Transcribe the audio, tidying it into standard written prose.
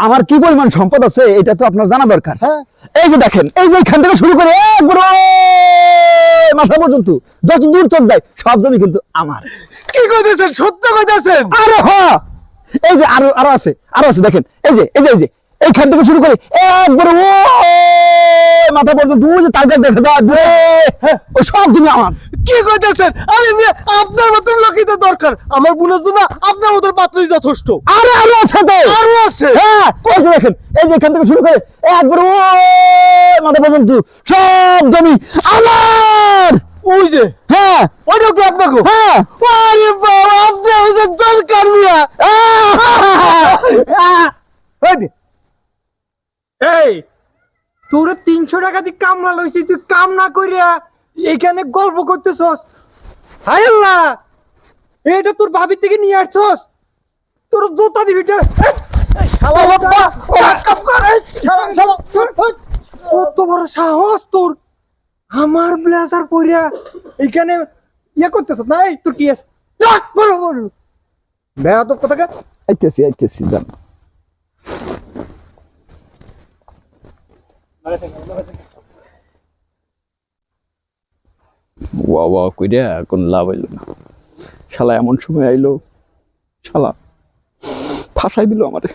আমার কি পরিমাণ সম্পদ আছে এটা তো আপনার জানা দরকার। হ্যাঁ, এই যে দেখেন, এই যে এখান থেকে শুরু করে একবারে মাথা পর্যন্ত যত দূর চোখ যায় সব জমি কিন্তু আমার। কি কইতেছেন? সত্য কইতেছেন? আরে হ্যাঁ, এই যে আরো আরো আছে, আরো আছে। দেখেন এই যে এই যে এই যে এইখান থেকে শুরু করে একবারে ও মাথা পর্যন্ত ওই যে তার কাছে দেখা যায় ও সব জমি আমার। কি কইতেছেন? আরে মিয়া, আপনার মতন লোকই তো দরকার। আমার বোনের জন্য আপনার মতন পাত্রই যথেষ্ট। আরে আরো আছে তো, আরো আছে? হ্যাঁ, এই যে দেখেন, এই যে এখান থেকে শুরু করে একবারে ও মাথা পর্যন্ত সব জমি আমার। ওই যে, হ্যাঁ ওইটা কি আপনাকে? হ্যাঁ। আরে বাবা, আপনার ওই যে দরকার মিয়া। এই, তোর 300 টাকা দিয়ে কামলা লইছি, তুই কাম না করিয়া এখানে গল্প করতেছস? হায় আল্লাহ, এটা তোর ভাবি থেকে নিয়ে আসছস? তোর জুতা দিবি কে? শালা বাবা, কাম করে। কত বড় সাহস তোর, আমার ব্লেজার পরিয়া এখানে ইয়ে করতেছস? নাই তোর কি আছে? বলো বলো, বেয়াদব কথাকে। আইতেছি জান। ওয়া কইরা কোন লাভ হইল না। শালা এমন সময় আইলো, শালা ফাঁসাই দিল আমারে।